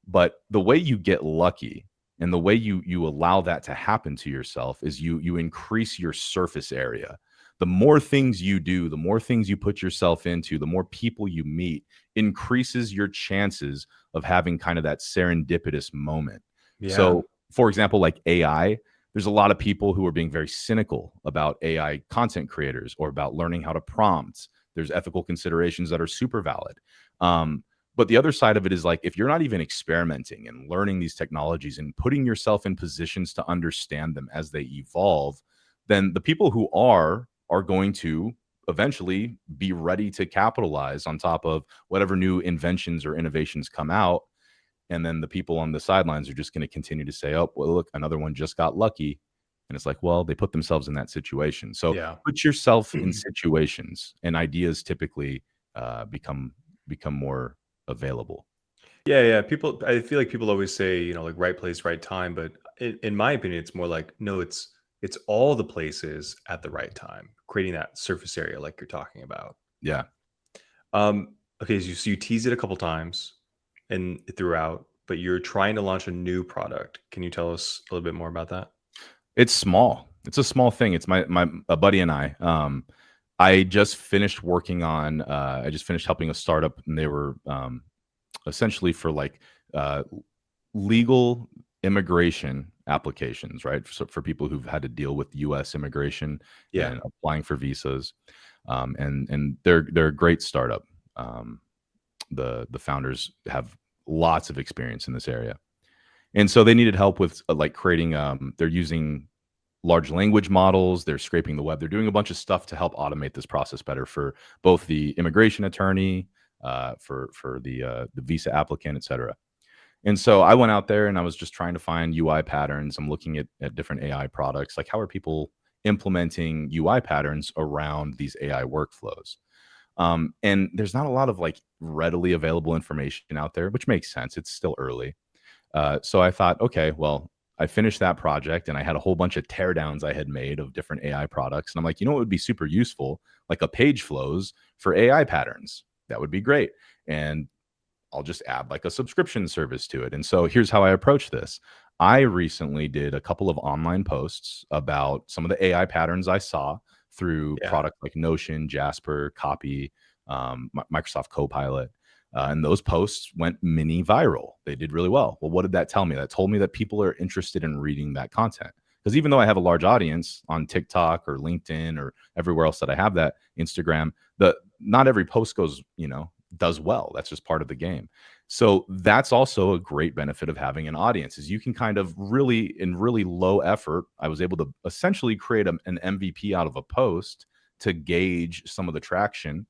But the way you get lucky and the way you allow that to happen to yourself is you increase your surface area. The more things you do, the more things you put yourself into, the more people you meet, increases your chances of having kind of that serendipitous moment. Yeah. So, for example, like AI, there's a lot of people who are being very cynical about AI content creators or about learning how to prompt. There's ethical considerations that are super valid. But the other side of it is like if you're not even experimenting and learning these technologies and putting yourself in positions to understand them as they evolve, then the people who are going to eventually be ready to capitalize on top of whatever new inventions or innovations come out. And then the people on the sidelines are just going to continue to say, oh, well, look, another one just got lucky. And it's like, well, they put themselves in that situation. So Yeah. put yourself in situations, and ideas typically become more available. Yeah, yeah. I feel like people always say, like right place, right time. But in my opinion, it's more like, no, it's It's all the places at the right time, creating that surface area like you're talking about. Yeah. Okay, so you teased it a couple times and throughout, but you're trying to launch a new product. Can you tell us a little bit more about that? It's small. It's a small thing. It's my a buddy and I. I just finished working on. I just finished helping a startup, and they were essentially for like uh, legal immigration applications, right? So for people who've had to deal with U.S. immigration Yeah. and applying for visas, and they're a great startup. Um, the founders have lots of experience in this area, and so they needed help with like creating. They're using large language models. They're scraping the web. They're doing a bunch of stuff to help automate this process better for both the immigration attorney, for the visa applicant, et cetera. And so I went out there and I was just trying to find UI patterns. I'm looking at different AI products, like how are people implementing UI patterns around these AI workflows? And there's not a lot of like readily available information out there, which makes sense. It's still early. So I thought, okay, well, I finished that project and I had a whole bunch of teardowns I had made of different AI products. And I'm like, you know what would be super useful? Like a page flows for AI patterns. That would be great. And I'll just add like a subscription service to it. And so here's how I approach this. I recently did a couple of online posts about some of the AI patterns I saw through Yeah. products like Notion, Jasper, Copy, Microsoft Copilot. And those posts went mini viral. They did really well. Well, what did that tell me? That told me that people are interested in reading that content. Because even though I have a large audience on TikTok or LinkedIn or everywhere else that I have that, Instagram, the not every post goes, does well. That's just part of the game. So that's also a great benefit of having an audience is you can kind of really in really low effort. I was able to essentially create an MVP out of a post to gauge some of the traction.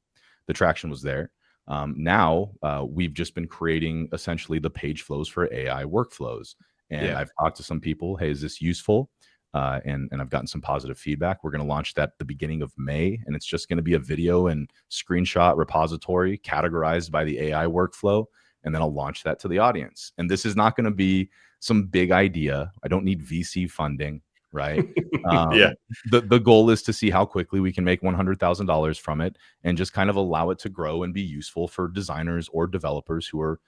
The traction was there. Now we've just been creating essentially the page flows for AI workflows. And Yeah. I've talked to some people, hey, is this useful? And I've gotten some positive feedback. We're going to launch that the beginning of May, and it's just going to be a video and screenshot repository categorized by the AI workflow, and then I'll launch that to the audience. And this is not going to be some big idea. I don't need VC funding, right? Yeah. The goal is to see how quickly we can make $100,000 from it, and just kind of allow it to grow and be useful for designers or developers who are.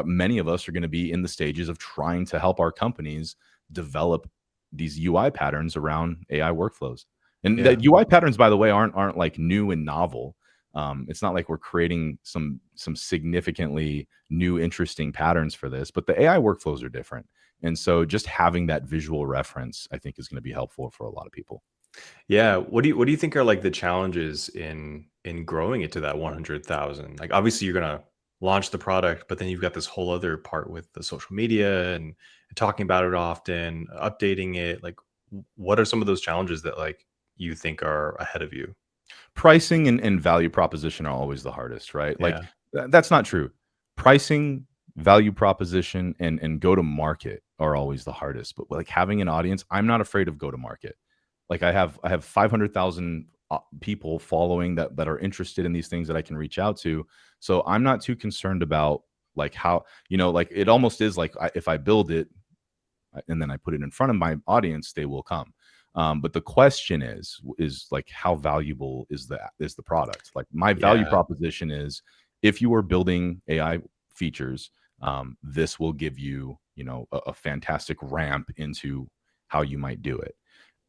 Many of us are going to be in the stages of trying to help our companies develop these UI patterns around AI workflows. And Yeah. the UI patterns, by the way, aren't like new and novel. It's not like we're creating some significantly new, interesting patterns for this, but the AI workflows are different. And so just having that visual reference, I think, is going to be helpful for a lot of people. Yeah. What do you think are like the challenges in growing it to that 100,000? Like obviously you're gonna launch the product, but then you've got this whole other part with the social media and talking about it often, updating it. Like what are some of those challenges that like you think are ahead of you? Pricing and value proposition are always the hardest, right? Like Yeah. that's not true. Pricing, value proposition, and go to market are always the hardest. But like having an audience, I'm not afraid of go to market. Like I have 500,000 people following that are interested in these things that I can reach out to. So I'm not too concerned about like how like it almost is like if I build it and then I put it in front of my audience, they will come. But the question is like how valuable is the product? Like my value Yeah. proposition is if you are building AI features, this will give you a fantastic ramp into how you might do it.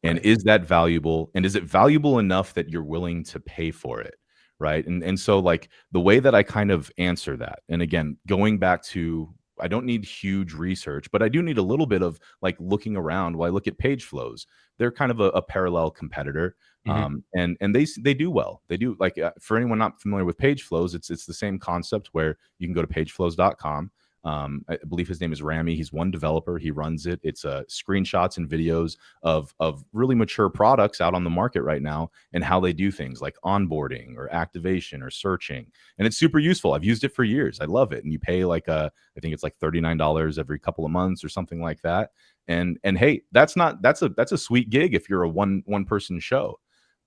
And Right. is that valuable? And is it valuable enough that you're willing to pay for it? Right. And so like the way that I kind of answer that, and again, going back to I don't need huge research, but I do need a little bit of like looking around while I look at page flows. They're kind of a parallel competitor. Mhm. And they do well. They do like for anyone not familiar with page flows, it's the same concept where you can go to pageflows.com. I believe his name is Rami. He's one developer. He runs it. It's screenshots and videos of really mature products out on the market right now and how they do things like onboarding or activation or searching. And it's super useful. I've used it for years. I love it. And you pay like I think it's like $39 every couple of months or something like that. And hey, that's a sweet gig if you're a one person show.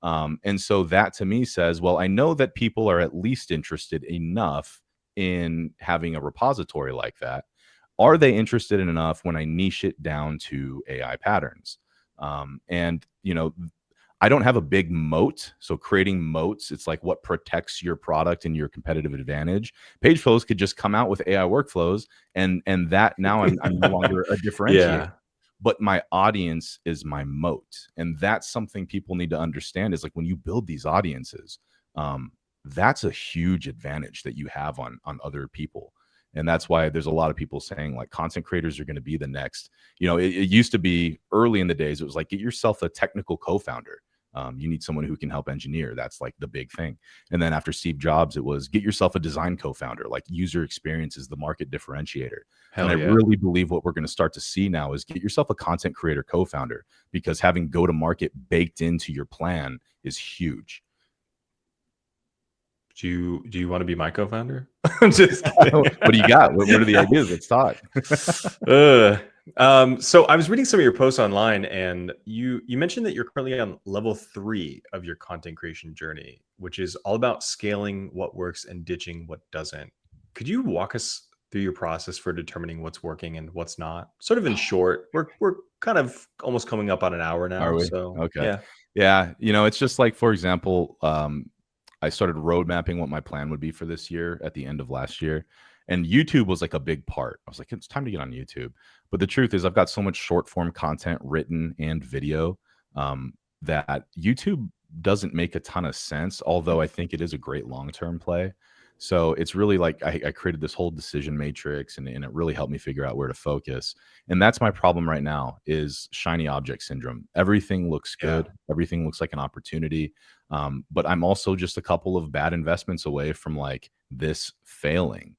And so that to me says, well, I know that people are at least interested enough in having a repository like that. Are they interested in enough when I niche it down to AI patterns? And I don't have a big moat. So creating moats, it's like what protects your product and your competitive advantage. Page flows could just come out with AI workflows, and that now I'm no longer a differentiator. Yeah. But my audience is my moat, and that's something people need to understand. Is like when you build these audiences, that's a huge advantage that you have on other people. And that's why there's a lot of people saying like content creators are going to be the next. It used to be early in the days, it was like get yourself a technical co-founder. You need someone who can help engineer. That's like the big thing. And then after Steve Jobs, it was get yourself a design co-founder. Like user experience is the market differentiator. And Hell I yeah. really believe what we're going to start to see now is get yourself a content creator co-founder, because having go to market baked into your plan is huge. Do you want to be my co-founder? I'm just kidding. What do you got? What are the ideas? Let's talk. So I was reading some of your posts online, and you mentioned that you're currently on level 3 of your content creation journey, which is all about scaling what works and ditching what doesn't. Could you walk us through your process for determining what's working and what's not? Sort of in short, we're kind of almost coming up on an hour Are now, we? so Okay. yeah. Yeah. It's just like, for example, I started road mapping what my plan would be for this year at the end of last year. And YouTube was like a big part. I was like, it's time to get on YouTube. But the truth is, I've got so much short form content, written and video, that YouTube doesn't make a ton of sense, although I think it is a great long term play. So it's really like I created this whole decision matrix, and it really helped me figure out where to focus. And that's my problem right now is shiny object syndrome. Everything looks Yeah. good. Everything looks like an opportunity. But I'm also just a couple of bad investments away from like this failing.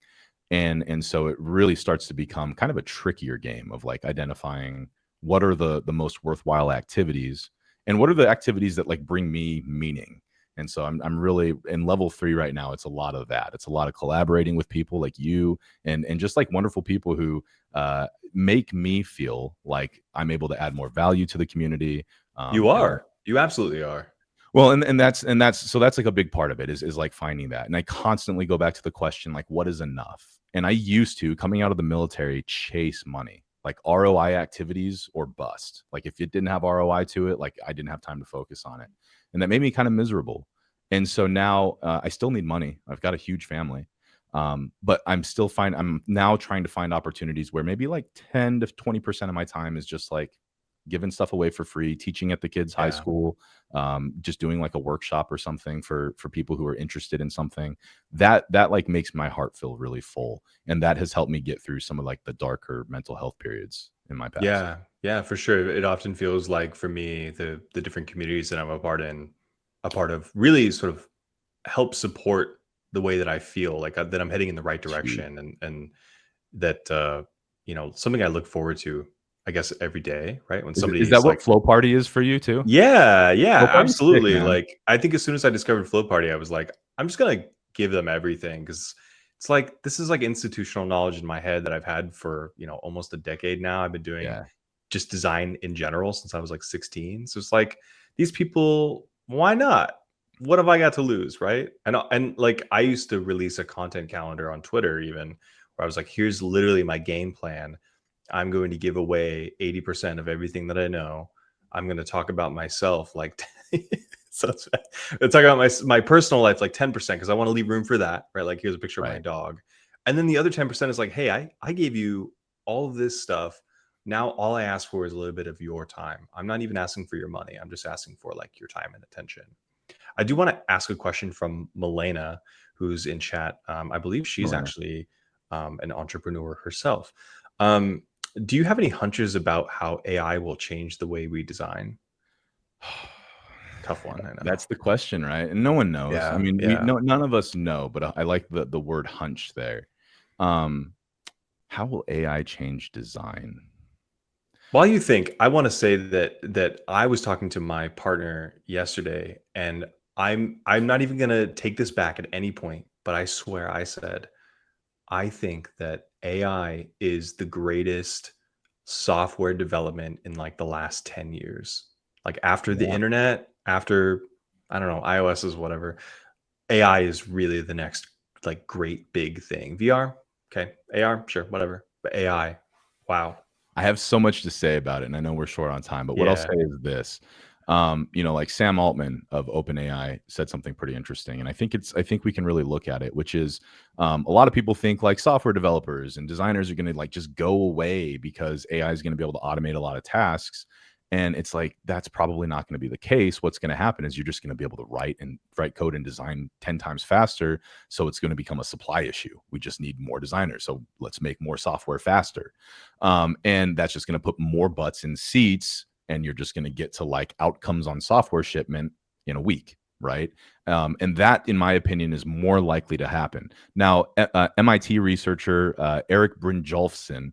And so it really starts to become kind of a trickier game of like identifying what are the most worthwhile activities, and what are the activities that like bring me meaning. And so I'm really in level 3 right now. It's a lot of that. It's a lot of collaborating with people like you, and just like wonderful people who make me feel like I'm able to add more value to the community. You And are. You absolutely are. well, and that's so that's like a big part of it is like finding that. And I constantly go back to the question, like, what is enough? And I used to, coming out of the military, chase money, like ROI activities or bust. Like if it didn't have ROI to it, like I didn't have time to focus on it. And that made me kind of miserable. And so now I still need money. I've got a huge family. But I'm now trying to find opportunities where maybe like 10 to 20% of my time is just like giving stuff away for free, teaching at the kids' high Yeah. school, just doing like a workshop or something for people who are interested in something. That like makes my heart feel really full, and that has helped me get through some of like the darker mental health periods in my past. Yeah, yeah, for sure. It often feels like for me, the different communities that I'm a part of, really sort of help support the way that I feel like that I'm heading in the right It's huge. direction, and that something I look forward to, I guess, every day, right? When Is somebody that is what like, Flow Party is for you too? yeah, Flow yeah, Party's sick, absolutely. man. Like, I think as soon as I discovered Flow Party, I was like, I'm just gonna give them everything, because it's like this is like institutional knowledge in my head that I've had for almost a decade now. I've been doing Yeah. just design in general since I was like 16. So it's like these people, why not? What have I got to lose, right? And like I used to release a content calendar on Twitter, even where I was like, here's literally my game plan. I'm going to give away 80% of everything that I know. I'm going to talk about myself like so let's talk about my personal life like 10%, because I want to leave room for that, right? Like here's a picture of my Right. dog. And then the other 10% is like, hey, I gave you all of this stuff. Now all I ask for is a little bit of your time. I'm not even asking for your money. I'm just asking for like your time and attention. I do want to ask a question from Milena, who's in chat. I believe she's Sure. actually an entrepreneur herself. Um, do you have any hunches about how AI will change the way we design? Tough one, I know. That's the question, right? And no one knows. I Yeah, mean, yeah. none of us know, but I like the word hunch there. Um, how will AI change design? While you think, I want to say that I was talking to my partner yesterday, and I'm not even gonna take this back at any point, but I swear I said I think that AI is the greatest software development in like the last 10 years. Like after the Yeah. internet, after I don't know, iOS is whatever. AI is really the next like great big thing. VR, okay. AR, sure, whatever. But AI, wow. I have so much to say about it, and I know we're short on time, but what I'll Yeah. say is this. Like Sam Altman of OpenAI said something pretty interesting, and I think we can really look at it, which is a lot of people think like software developers and designers are going to like just go away because AI is going to be able to automate a lot of tasks. And it's like that's probably not going to be the case. What's going to happen is you're just going to be able to write code and design 10 times faster. So it's going to become a supply issue. We just need more designers. So let's make more software faster. And that's just going to put more butts in seats, and you're just going to get to like outcomes on software shipment in a week, right? And that, in my opinion, is more likely to happen. Now, MIT researcher Eric Brynjolfsson,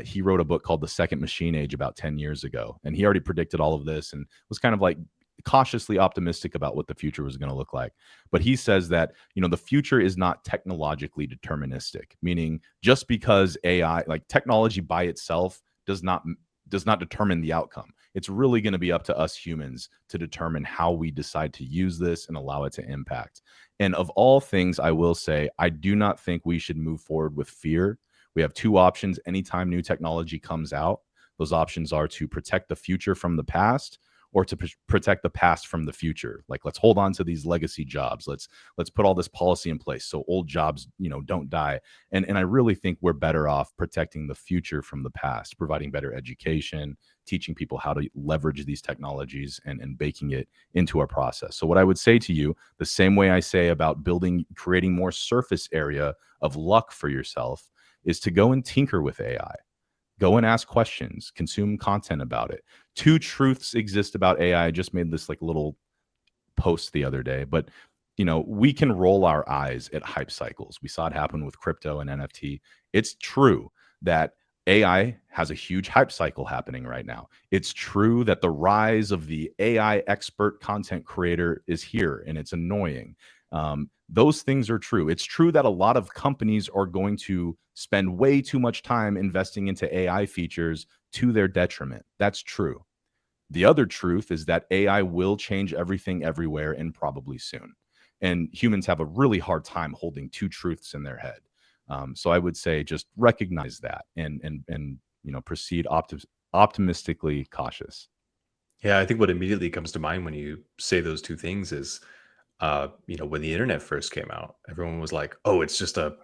he wrote a book called The Second Machine Age about 10 years ago, and he already predicted all of this and was kind of like cautiously optimistic about what the future was going to look like. But he says that, the future is not technologically deterministic, meaning just because AI, like technology by itself, does not determine the outcome. It's really going to be up to us humans to determine how we decide to use this and allow it to impact. And of all things, I will say, I do not think we should move forward with fear. We have two options anytime new technology comes out. Those options are to protect the future from the past, or to protect the past from the future. Like, let's hold on to these legacy jobs. Let's put all this policy in place so old jobs, don't die. And I really think we're better off protecting the future from the past, providing better education, teaching people how to leverage these technologies, and baking it into our process. So what I would say to you, the same way I say about creating more surface area of luck for yourself, is to go and tinker with AI. Go and ask questions, consume content about it. Two truths exist about AI. I just made this like little post the other day, but we can roll our eyes at hype cycles. We saw it happen with crypto and NFT. It's true that AI has a huge hype cycle happening right now. It's true that the rise of the AI expert content creator is here, and it's annoying. Those things are true. It's true that a lot of companies are going to spend way too much time investing into AI features to their detriment. That's true. The other truth is that AI will change everything everywhere and probably soon. And humans have a really hard time holding two truths in their head. So I would say just recognize that and proceed optimistically cautious. Yeah, I think what immediately comes to mind when you say those two things is, when the internet first came out, everyone was like, "Oh, it's just a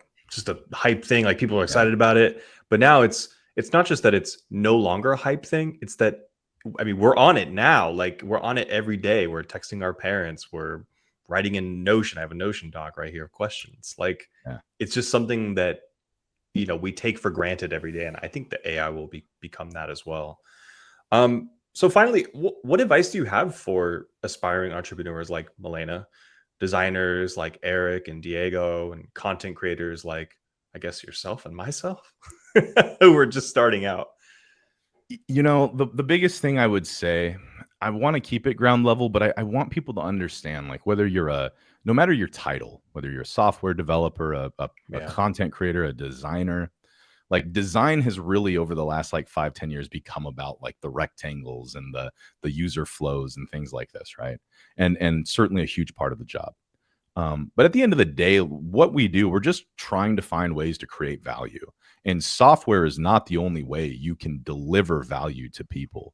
hype thing." Like people are Yeah. excited about it, but now it's not just that it's no longer a hype thing. It's that, I mean, we're on it now. Like we're on it every day. We're texting our parents. We're writing in Notion. I have a Notion doc right here of questions. Like Yeah. it's just something that we take for granted every day, and I think the AI will become that as well. So finally, what advice do you have for aspiring entrepreneurs like Milena, designers like Eric and Diego, and content creators like, I guess, yourself and myself, who are just starting out? The biggest thing I would say, I want to keep it ground level, but I want people to understand, like, no matter your title, whether you're a software developer, a Yeah. content creator, a designer, like design has really over the last like 5-10 years become about like the rectangles and the user flows and things like this, right? And certainly a huge part of the job. But at the end of the day, what we do, we're just trying to find ways to create value. And software is not the only way you can deliver value to people.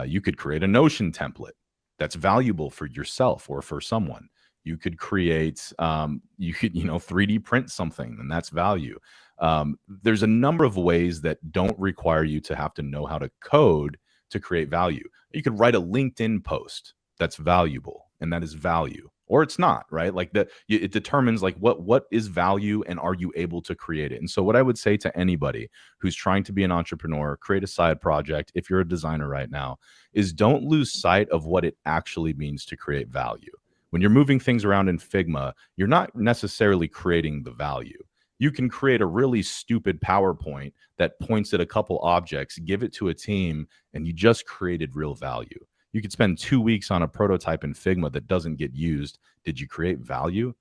You could create a Notion template that's valuable for yourself or for someone. You could create, 3D print something, and that's value. There's a number of ways that don't require you to have to know how to code to create value. You could write a LinkedIn post that's valuable, and that is value, or it's not, right? Like it determines like what is value, and are you able to create it? And so what I would say to anybody who's trying to be an entrepreneur, create a side project, if you're a designer right now, is don't lose sight of what it actually means to create value. When you're moving things around in Figma, you're not necessarily creating the value. You can create a really stupid PowerPoint that points at a couple objects, give it to a team, and you just created real value. You could spend 2 weeks on a prototype in Figma that doesn't get used. Did you create value?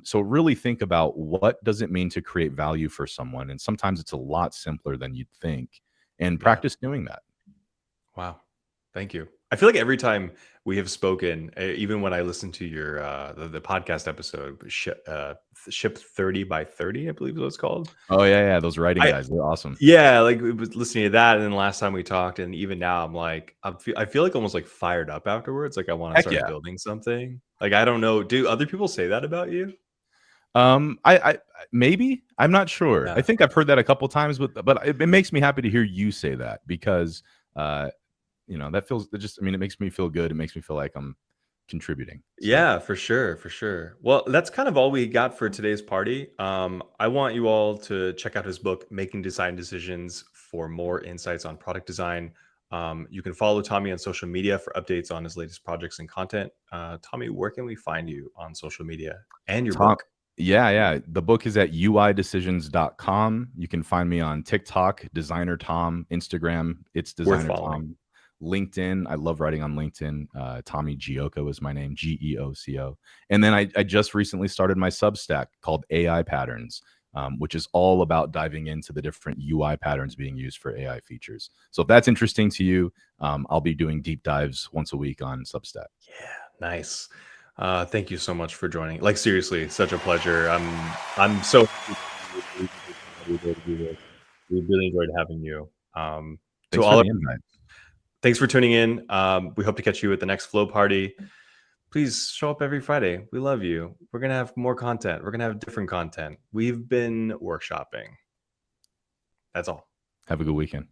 So really think about, what does it mean to create value for someone? And sometimes it's a lot simpler than you'd think. And Yeah. practice doing that. Wow. Thank you. I feel like every time we have spoken, even when I listen to your the podcast episode, Ship 30 by 30, I believe is what it's called. Oh yeah, those writing I guys, they're awesome. Yeah, like we was listening to that, and then last time we talked, and even now, I'm like, I feel like almost like fired up afterwards. Like I want to Heck start yeah. building something. Like I don't know, do other people say that about you? I maybe I'm not sure. I Yeah. think I've heard that a couple times, but it makes me happy to hear you say that because that feels it just. I mean, it makes me feel good. It makes me feel like I'm contributing. So Yeah, for sure, for sure. Well, that's kind of all we got for today's party. I want you all to check out his book, Making Design Decisions, for more insights on product design. You can follow Tommy on social media for updates on his latest projects and content. Tommy, where can we find you on social media and your Tom, book? yeah. The book is at uidecisions.com. You can find me on TikTok, Designer Tom, Instagram, it's Worth Designer following. Tom, LinkedIn. I love writing on LinkedIn. Tommy Geoco is my name, Geoco. And then I just recently started my Substack called AI Patterns, which is all about diving into the different UI patterns being used for AI features. So if that's interesting to you, I'll be doing deep dives once a week on Substack. Yeah, nice. Thank you so much for joining. Like seriously, such a pleasure. I'm so happy that we were able to do this. We really enjoyed having you. To Thanks for all, the invite. thanks for tuning in. We hope to catch you at the next Flow Party. Please show up every Friday. We love you. We're gonna have more content. We're gonna have different content. We've been workshopping. That's all. Have a good weekend.